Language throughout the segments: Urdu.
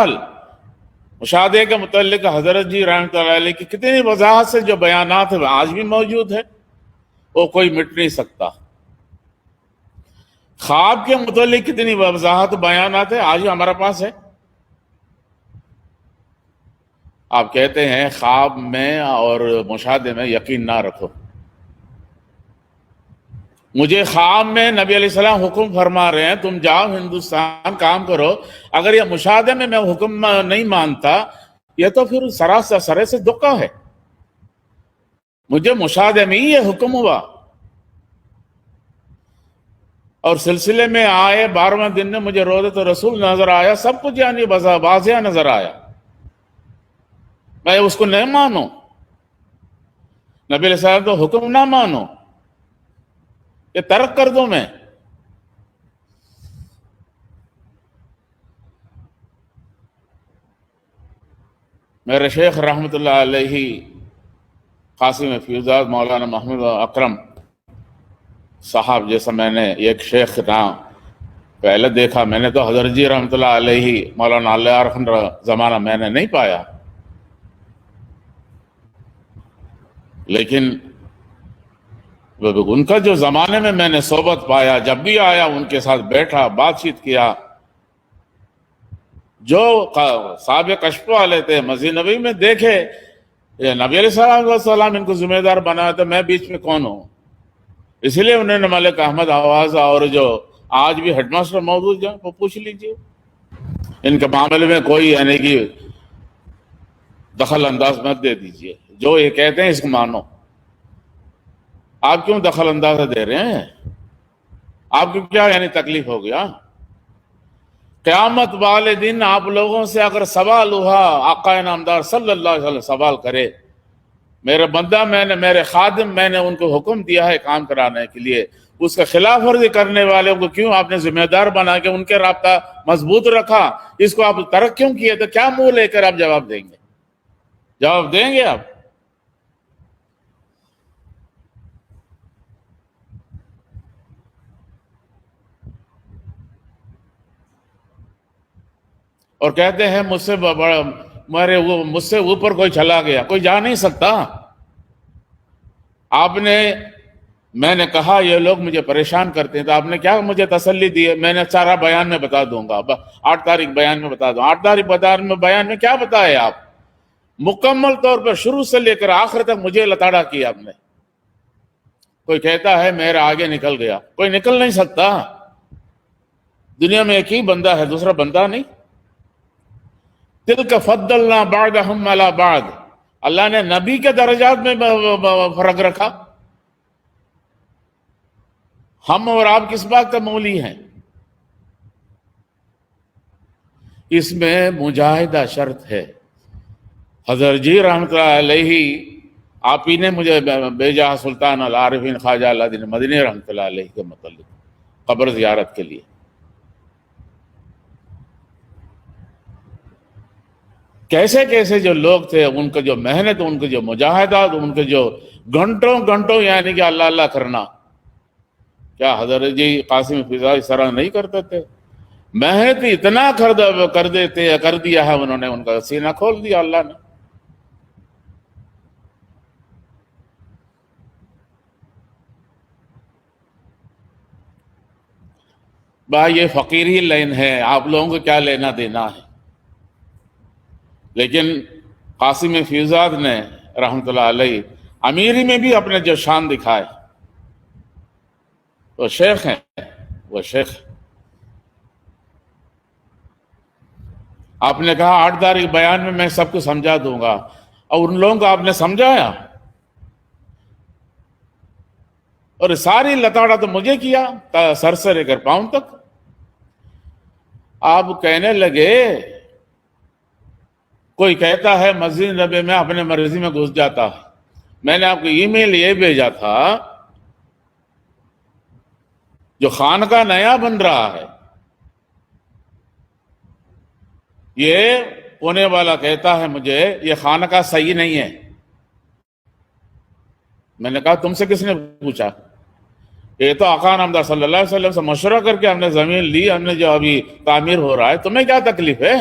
بہرحال مشاہدے کے متعلق حضرت جی رحمۃ اللہ علیہ کی کتنی وضاحت سے جو بیانات ہیں آج بھی موجود ہے، وہ کوئی مٹ نہیں سکتا۔ خواب کے متعلق کتنی وضاحت بیانات ہے، آج ہمارے پاس ہے۔ آپ کہتے ہیں خواب میں اور مشاہدے میں یقین نہ رکھو۔ مجھے خواب میں نبی علیہ السلام حکم فرما رہے ہیں تم جاؤ ہندوستان کام کرو، اگر یہ مشاہدے میں حکم نہیں مانتا، یہ تو پھر سرے سے دھوکا ہے۔ مجھے مشاہدے میں ہی یہ حکم ہوا، اور سلسلے میں آئے 12ویں دن میں مجھے روضۃ رسول نظر آیا، سب کچھ یعنی واضح نظر آیا، میں اس کو نہیں مانوں؟ نبی علیہ السلام تو حکم نہ مانو، یہ ترک کر دوں میں؟ میرے شیخ رحمۃ اللہ علیہ قاسم فیوزات مولانا محمد اکرم صاحب جیسا میں نے ایک شیخ نہ پہلے دیکھا، میں نے تو حضرت جی رحمۃ اللہ علیہ مولانا علیہ ارخن زمانہ میں نے نہیں پایا، لیکن ان کا جو زمانے میں نے صحبت پایا، جب بھی آیا ان کے ساتھ بیٹھا، بات چیت کیا، جو صاحب کشف والے تھے مسجد نبی میں دیکھے نبی علیہ السلام ان کو ذمہ دار بنایا، تو میں بیچ میں کون ہوں؟ اس لیے انہوں نے ملک احمد آواز اور جو آج بھی ہیڈ ماسٹر موجود ہیں وہ پوچھ لیجئے، ان کے معاملے میں کوئی یعنی کہ دخل انداز مت دے دیجئے، جو یہ کہتے ہیں اس کو مانو۔ آپ کیوں دخل انداز دے رہے ہیں؟ آپ کو کیا یعنی تکلیف ہو گیا؟ قیامت والے دن آپ لوگوں سے اگر سوال ہوا، آقا نامدار صلی اللہ علیہ وسلم سوال کرے، میرے بندہ میرے خادم میں نے ان کو حکم دیا ہے کام کرانے کے لیے، اس کا خلاف ورزی کرنے والے کو کیوں آپ نے ذمہ دار بنا کے ان کے رابطہ مضبوط رکھا، اس کو آپ ترک کیوں کیے؟ تو کیا منہ لے کر آپ جواب دیں گے؟ جواب دیں گے آپ؟ اور کہتے ہیں مجھ سے اوپر کوئی چلا گیا، کوئی جا نہیں سکتا۔ میں نے کہا یہ لوگ مجھے پریشان کرتے ہیں، تو آپ نے کیا مجھے تسلی دی ہے؟ میں نے سارا بیان میں بتا دوں گا، 8 تاریخ بیان میں بتا دوں۔ 8 تاریخ بیان میں کیا بتائے آپ؟ مکمل طور پر شروع سے لے کر آخر تک مجھے لتاڑا کیا آپ نے۔ کوئی کہتا ہے میرا آگے نکل گیا، کوئی نکل نہیں سکتا۔ دنیا میں ایک ہی بندہ ہے، دوسرا بندہ نہیں۔ تِلْكَ فَضَّلْنَا بَعْضَهُمْ عَلَى بَعْضٍ، اللہ نے نبی کے درجات میں فرق رکھا۔ ہم اور آپ کس بات کا مولی ہیں؟ اس میں مجاہدہ شرط ہے۔ حضرت جی رحمۃ اللہ علیہ آپ ہی نے مجھے بھیجا سلطان العارفین خواجہ الدین مدنی رحمۃ اللہ علیہ کے متعلق قبر زیارت کے لیے۔ کیسے کیسے جو لوگ تھے، ان کا جو محنت، ان کے جو مجاہدات، ان کے جو گھنٹوں یعنی کہ اللہ اللہ کرنا، کیا حضرت جی قاسم فضا اس طرح نہیں کرتے تھے؟ محنت اتنا کر دیا ہے انہوں نے، ان کا سینہ کھول دیا اللہ نے۔ بھائی یہ فقیری لائن ہے، آپ لوگوں کو کیا لینا دینا ہے؟ لیکن قاسم فیوزات نے رحمۃ اللہ علیہ امیری میں بھی اپنے جو شان دکھائے، وہ شیخ ہیں، وہ شیخ۔ آپ نے کہا 8 تاریخ بیان میں سب کو سمجھا دوں گا، اور ان لوگوں کو آپ نے سمجھایا، اور ساری لتاڑا تو مجھے کیا، سر سے لے کر پاؤں تک۔ آپ کہنے لگے، کوئی کہتا ہے مسجد نبی میں اپنے مرضی میں گھس جاتا ہے۔ میں نے آپ کو ای میل یہ بھیجا تھا، جو خانقاہ نیا بن رہا ہے، یہ پونے والا کہتا ہے مجھے یہ خانقاہ صحیح نہیں ہے۔ میں نے کہا تم سے کس نے پوچھا؟ یہ تو آقا نامدار صلی اللہ علیہ وسلم سے مشورہ کر کے ہم نے زمین لی، ہم نے جو ابھی تعمیر ہو رہا ہے، تمہیں کیا تکلیف ہے؟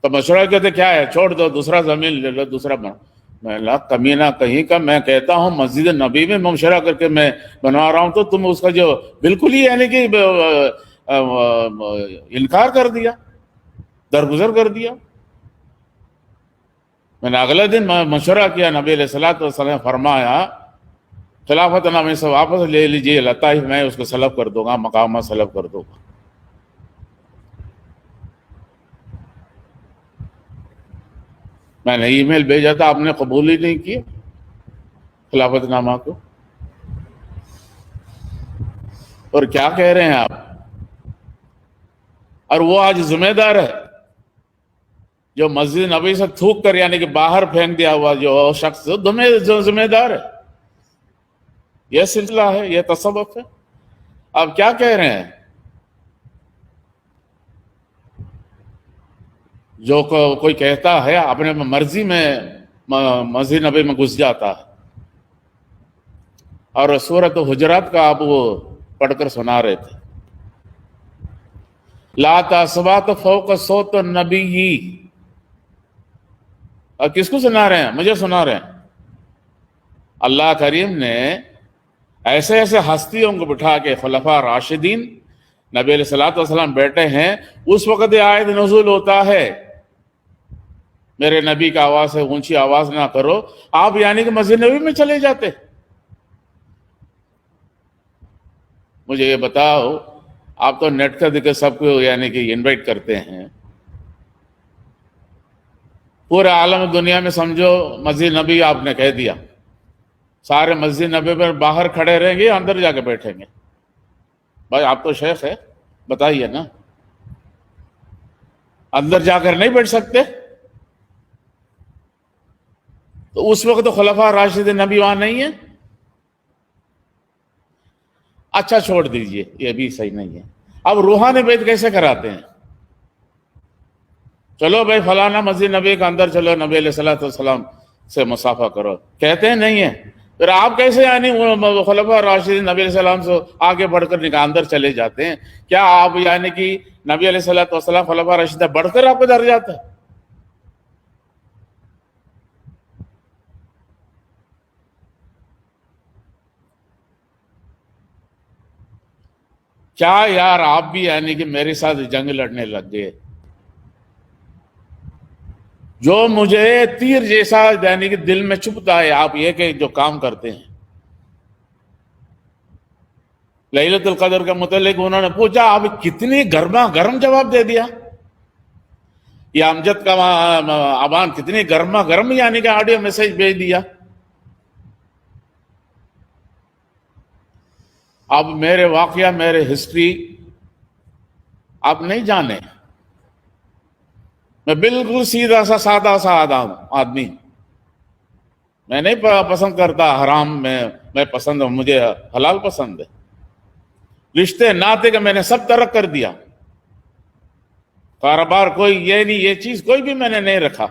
تو مشورہ کہتے کیا ہے، چھوڑ دو، دوسرا زمین لے لو، دوسرا بنا. میں لا کمینہ کہیں کا، میں کہتا ہوں مسجد نبی میں مشورہ کر کے میں بنوا رہا ہوں، تو تم اس کا جو بالکل ہی یعنی کہ انکار کر دیا، درگزر کر دیا. میں نے اگلے دن مشورہ کیا، نبی علیہ الصلوۃ والسلام فرمایا خلافت نامے سے واپس لے لیجیے، لطائف میں اس کو سلب کر دوں گا، مقامات سلب کر دوں گا. میں نے ای میل بھیجا تھا، آپ نے قبول ہی نہیں کیا خلافت نامہ کو. اور کیا کہہ رہے ہیں آپ؟ اور وہ آج ذمہ دار ہے جو مسجد نبی سے تھوک کر یعنی کہ باہر پھینک دیا ہوا جو شخص جو ذمہ دار ہے. یہ سلسلہ ہے، یہ تصوف ہے. آپ کیا کہہ رہے ہیں؟ جو کوئی کہتا ہے اپنے مرضی میں مسجد نبی میں گھس جاتا ہے. اور سورۃ حجرات کا آپ وہ پڑھ کر سنا رہے تھے، لا تأصبات فوق صوت النبی. اور کس کو سنا رہے ہیں؟ مجھے سنا رہے ہیں. اللہ کریم نے ایسے ایسے ہستیوں کو بٹھا کے، خلفاء راشدین، نبی علیہ الصلوۃ والسلام بیٹے ہیں، اس وقت یہ آیت نزول ہوتا ہے میرے نبی کا آواز سے اونچی آواز نہ کرو. آپ یعنی کہ مسجد نبی میں چلے جاتے. مجھے یہ بتاؤ، آپ تو نیٹ کا دیکھ سب کو یعنی کہ انوائٹ کرتے ہیں، پورے عالم دنیا میں سمجھو مسجد نبی آپ نے کہہ دیا، سارے مسجد نبی پر باہر کھڑے رہیں گے، اندر جا کے بیٹھیں گے. بھائی آپ تو شیخ ہے، بتائیے نا، اندر جا کر نہیں بیٹھ سکتے؟ تو اس وقت تو خلفاء راشد نبی وہاں نہیں ہے. اچھا چھوڑ دیجئے، یہ بھی صحیح نہیں ہے. اب روحانی بیعت کیسے کراتے ہیں؟ چلو بھائی فلانا مسجد نبی کا اندر چلو، نبی علیہ الصلوۃ والسلام سے مصافحہ کرو، کہتے ہیں نہیں ہے. پھر آپ کیسے یعنی خلفاء راشدین نبی علیہ السلام سے آگے بڑھ کر نکاح اندر چلے جاتے ہیں؟ کیا آپ یعنی کہ نبی علیہ الصلوۃ والسلام خلفاء راشدین بڑھ کر آپ کو در جاتا ہے؟ کیا یار آپ بھی یعنی کہ میرے ساتھ جنگ لڑنے لگ گئے؟ جو مجھے تیر جیسا یعنی کہ دل میں چبھتا ہے آپ یہ کہ جو کام کرتے ہیں. لیلۃ القدر کے متعلق انہوں نے پوچھا، آپ کتنی گرما گرم جواب دے دیا. یہ امجد کا ابان کتنی گرما گرم یعنی کہ آڈیو میسج بھیج دیا. اب میرے واقعہ، میرے ہسٹری آپ نہیں جانے. میں بالکل سیدھا سا سادہ سا آدمی. میں نہیں پسند کرتا حرام، میں پسند ہوں، مجھے حلال پسند ہے. رشتے ناطے کا میں نے سب ترک کر دیا. کاروبار کوئی یہ نہیں، یہ چیز کوئی بھی میں نے نہیں رکھا.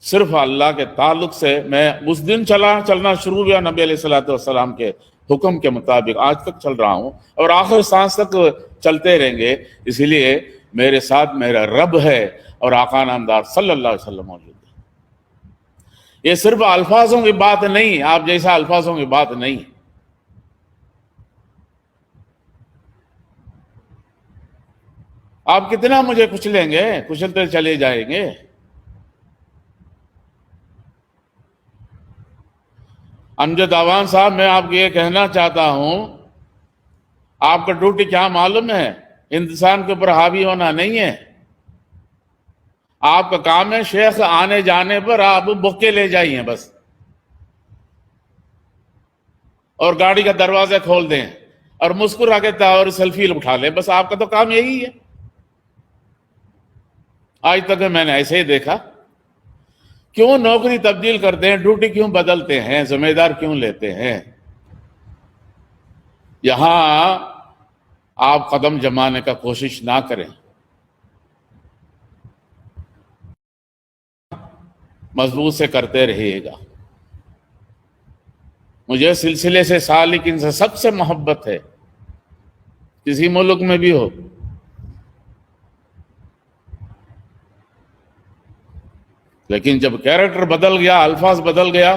صرف اللہ کے تعلق سے میں اس دن چلنا شروع ہوا نبی علیہ الصلوۃ والسلام کے حکم کے مطابق. آج تک چل رہا ہوں اور آخر سانس تک چلتے رہیں گے. اسی لیے میرے ساتھ میرا رب ہے اور آقا نامدار صلی اللہ علیہ وسلم موجود ہے. یہ صرف الفاظوں کی بات نہیں، آپ جیسا الفاظوں کی بات نہیں. آپ کتنا مجھے کچلیں گے، کچلتے چلے جائیں گے. امجد اعوان صاحب، میں آپ کو یہ کہنا چاہتا ہوں، آپ کا ڈیوٹی کیا معلوم ہے؟ انسان کے اوپر حاوی ہونا نہیں ہے. آپ کا کام ہے شیخ آنے جانے پر آپ بکے لے جائیے بس، اور گاڑی کا دروازہ کھول دیں اور مسکرا کے اور سیلفی اٹھا لیں، بس آپ کا تو کام یہی ہے. آج تک میں نے ایسے ہی دیکھا. کیوں نوکری تبدیل کرتے ہیں، ڈیوٹی کیوں بدلتے ہیں، ذمہ دار کیوں لیتے ہیں؟ یہاں آپ قدم جمانے کا کوشش نہ کریں. مضبوط سے کرتے رہیے گا. مجھے سلسلے سے سالکین سے سب سے محبت ہے، کسی ملک میں بھی ہو. لیکن جب کیریکٹر بدل گیا، الفاظ بدل گیا،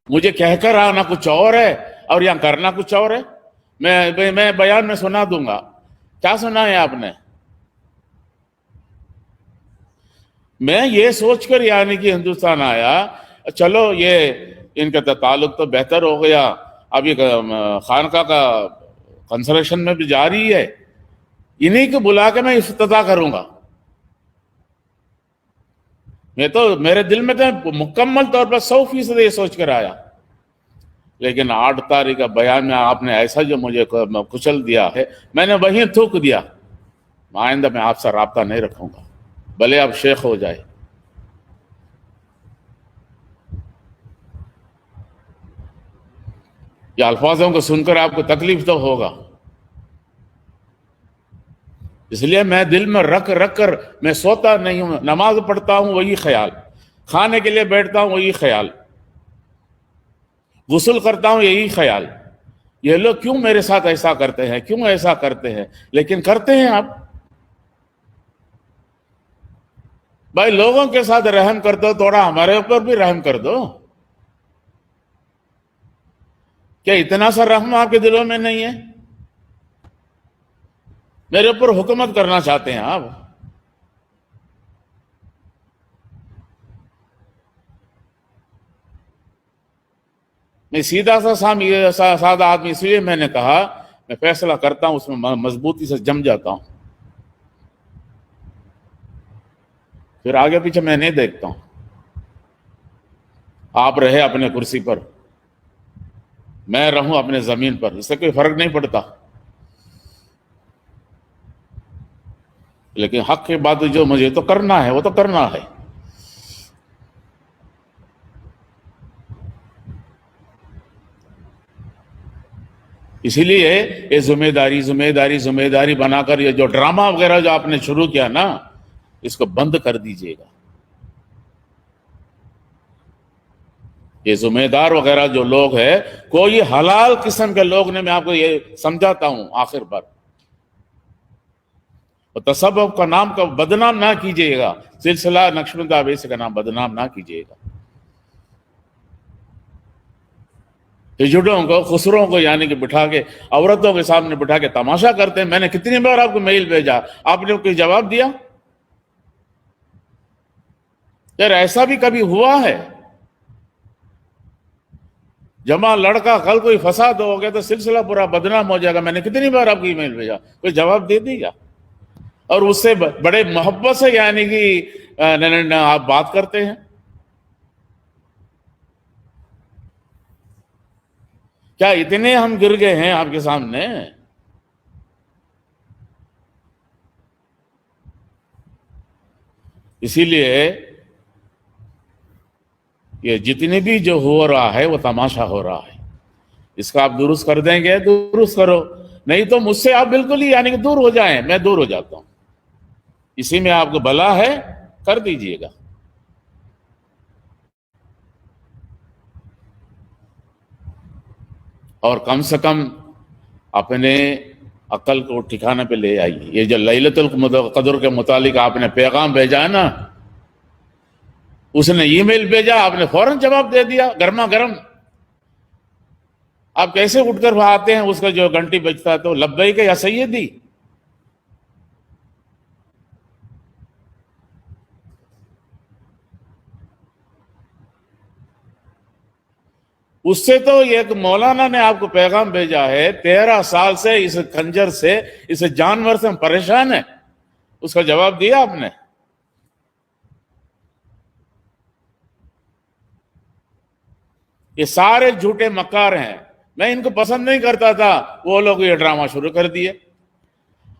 مجھے کہہ کر آنا کچھ اور ہے اور یہاں کرنا کچھ اور ہے. میں بیان میں سنا دوں گا. کیا سنا ہے آپ نے؟ میں یہ سوچ کر یعنی کہ ہندوستان آیا، چلو یہ ان کا تعلق تو بہتر ہو گیا، اب یہ خانقاہ کا کنسٹرکشن میں بھی جاری ہے، انہی کو بلا کے میں افتتاح کروں گا. میں تو میرے دل میں تو مکمل طور پر 100% یہ سوچ کر آیا. لیکن 8 تاریخ کا بیان میں آپ نے ایسا جو مجھے کچل دیا ہے، میں نے وہیں تھوک دیا. آئندہ میں آپ سے رابطہ نہیں رکھوں گا، بھلے آپ شیخ ہو جائے. یہ الفاظوں کو سن کر آپ کو تکلیف تو ہوگا، اس لیے میں دل میں رکھ کر میں سوتا نہیں ہوں. نماز پڑھتا ہوں وہی خیال، کھانے کے لیے بیٹھتا ہوں وہی خیال، غسل کرتا ہوں یہی خیال. یہ لوگ کیوں میرے ساتھ ایسا کرتے ہیں، کیوں ایسا کرتے ہیں؟ لیکن کرتے ہیں آپ. بھائی لوگوں کے ساتھ رحم کر دو، تھوڑا ہمارے اوپر بھی رحم کر دو. کیا اتنا سا رحم آپ کے دلوں میں نہیں ہے؟ میرے اوپر حکومت کرنا چاہتے ہیں آپ. میں سیدھا سا سادہ آدمی، اس لیے میں نے کہا میں فیصلہ کرتا ہوں اس میں مضبوطی سے جم جاتا ہوں، پھر آگے پیچھے میں نہیں دیکھتا ہوں. آپ رہے اپنے کرسی پر، میں رہوں اپنے زمین پر، اس سے کوئی فرق نہیں پڑتا. لیکن حق کی بات جو مجھے تو کرنا ہے وہ تو کرنا ہے. اسی لیے یہ ذمہ داری بنا کر یہ جو ڈرامہ وغیرہ جو آپ نے شروع کیا نا، اس کو بند کر دیجئے گا. یہ ذمہ دار وغیرہ جو لوگ ہیں، کوئی حلال قسم کے لوگ نے، میں آپ کو یہ سمجھاتا ہوں آخر پر، تصوف کا نام کا بدنام نہ کیجئے گا، سلسلہ نقشبند اویسی کا نام بدنام نہ کیجئے گا. ہجڑوں کو، خسروں کو یعنی کہ بٹھا کے، عورتوں کے سامنے بٹھا کے تماشا کرتے ہیں. میں نے کتنی بار آپ کو میل بھیجا، آپ نے کوئی جواب دیا؟ یار ایسا بھی کبھی ہوا ہے؟ جمع لڑکا کل کوئی فساد ہو گیا تو سلسلہ پورا بدنام ہو جائے گا. میں نے کتنی بار آپ کو ای میل بھیجا، کوئی جواب دے دیا؟ اور اس سے بڑے محبت سے یعنی کہ آپ بات کرتے ہیں. کیا اتنے ہم گر گئے ہیں آپ کے سامنے؟ اسی لیے یہ جتنی بھی جو ہو رہا ہے وہ تماشا ہو رہا ہے. اس کا آپ درست کر دیں گے، درست کرو، نہیں تو مجھ سے آپ بالکل ہی یعنی کہ دور ہو جائیں، میں دور ہو جاتا ہوں. اسی میں آپ کو بلا ہے، کر دیجئے گا. اور کم سے کم اپنے عقل کو ٹھکانے پہ لے آئیے. یہ جو لیلۃ القدر کے متعلق آپ نے پیغام بھیجا ہے نا، اس نے ای میل بھیجا، آپ نے فوراً جواب دے دیا گرما گرم. آپ کیسے اٹھ کر آتے ہیں، اس کا جو گھنٹی بجتا ہے تو لبیک یا سیدی. اس سے تو ایک مولانا نے آپ کو پیغام بھیجا ہے، 13 سال سے اس خنجر سے، اس جانور سے ہم پریشان ہیں، اس کا جواب دیا آپ نے؟ یہ سارے جھوٹے مکار ہیں. میں ان کو پسند نہیں کرتا تھا، وہ لوگ یہ ڈرامہ شروع کر دیے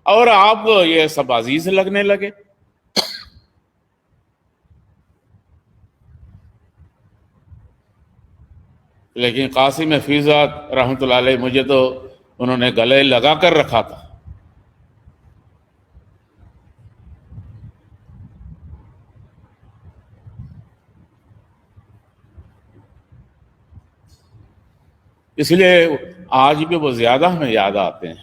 اور آپ کو یہ سب عزیز لگنے لگے. لیکن قاسم فیضات رحمۃ اللہ علیہ، مجھے تو انہوں نے گلے لگا کر رکھا تھا. اس لیے آج بھی وہ زیادہ ہمیں یاد آتے ہیں.